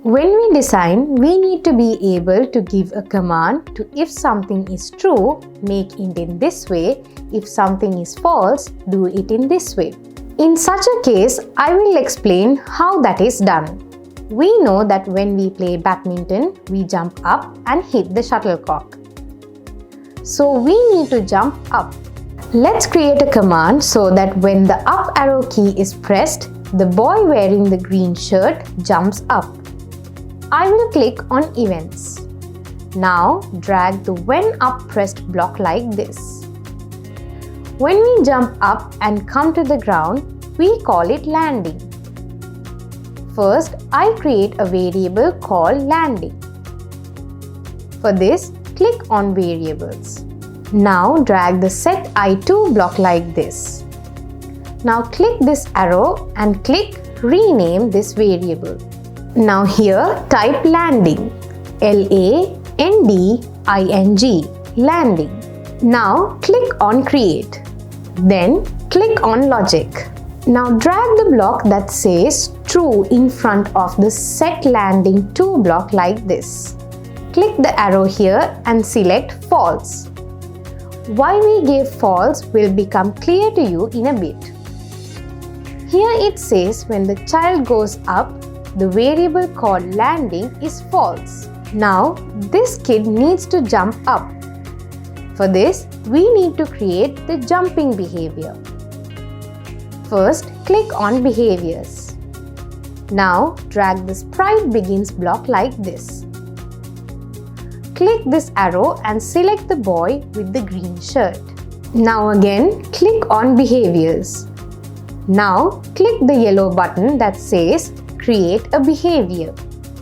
When we design, we need to be able to give a command to if something is true, make it in this way. If something is false, do it in this way. In such a case, I will explain how that is done. We know that when we play badminton, we jump up and hit the shuttlecock. So we need to jump up. Let's create a command so that when the up arrow key is pressed, the boy wearing the green shirt jumps up. I will click on Events. Now drag the when up pressed block like this. When we jump up and come to the ground, we call it landing. First, I create a variable called landing. For this, click on Variables. Now drag the Set I2 block like this. Now click this arrow and click Rename this variable. Now here type landing. Landing. Landing. Now click on Create. Then click on Logic. Now drag the block that says True in front of the Set Landing To block like this. Click the arrow here and select False. Why we gave false will become clear to you in a bit. Here it says when the child goes up, the variable called landing is false. Now this kid needs to jump up. For this, we need to create the jumping behavior. First, click on Behaviors. Now drag the Sprite Begins block like this. Click this arrow and select the boy with the green shirt. Now again, click on Behaviors. Now click the yellow button that says Create a Behavior.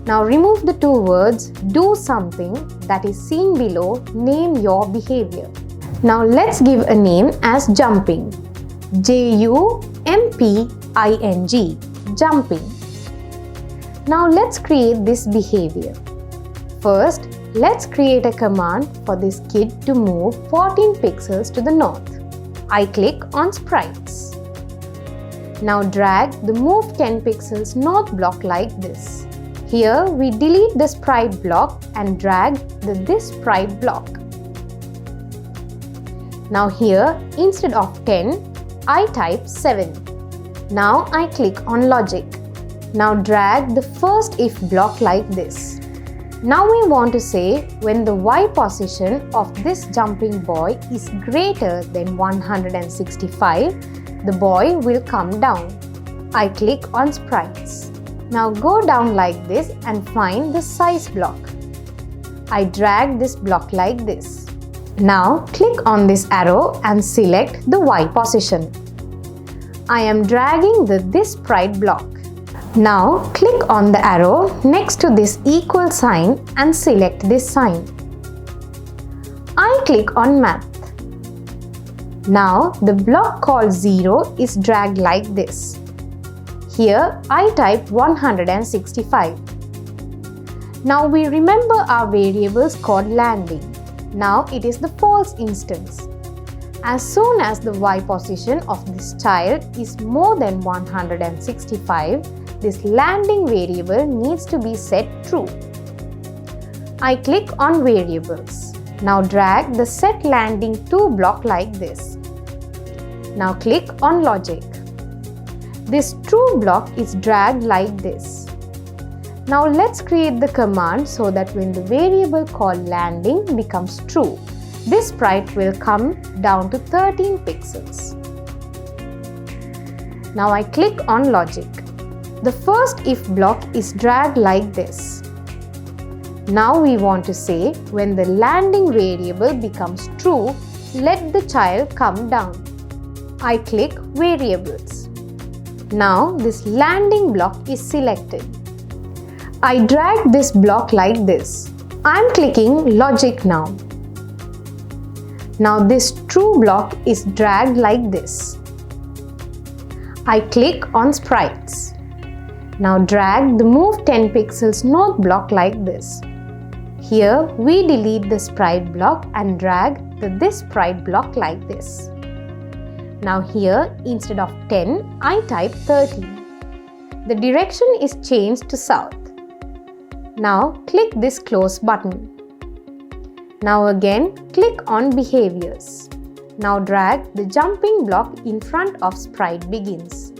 Now remove the two words Do Something that is seen below Name Your Behavior. Now let's give a name as Jumping. Jumping. Jumping. Now let's create this behavior. First, let's create a command for this kid to move 14 pixels to the north. I click on Sprites. Now drag the Move 10 pixels north block like this. Here we delete the sprite block and drag the This Sprite block. Now here, instead of 10, I type 7. Now I click on Logic. Now drag the first if block like this. Now we want to say when the Y position of this jumping boy is greater than 165, the boy will come down. I click on Sprites. Now go down like this and find the size block. I drag this block like this. Now click on this arrow and select the Y position. I am dragging the This Sprite block. Now click on the arrow next to this equal sign and select this sign. I click on Math. Now the block called 0 is dragged like this. Here I type 165. Now we remember our variables called landing. Now it is the false instance. As soon as the Y position of this child is more than 165, this landing variable needs to be set true. I click on Variables. Now drag the Set Landing To block like this. Now click on Logic. This true block is dragged like this. Now let's create the command so that when the variable called landing becomes true, this sprite will come down to 13 pixels. Now I click on Logic. The first if block is dragged like this. Now we want to say when the landing variable becomes true, let the child come down. I click Variables. Now this landing block is selected. I drag this block like this. I am clicking Logic now. Now this true block is dragged like this. I click on Sprites. Now drag the Move 10 pixels north block like this. Here we delete the sprite block and drag the This Sprite block like this. Now here instead of 10, I type 13. The direction is changed to south. Now click this close button. Now again click on behaviors. Now drag the jumping block in front of Sprite Begins.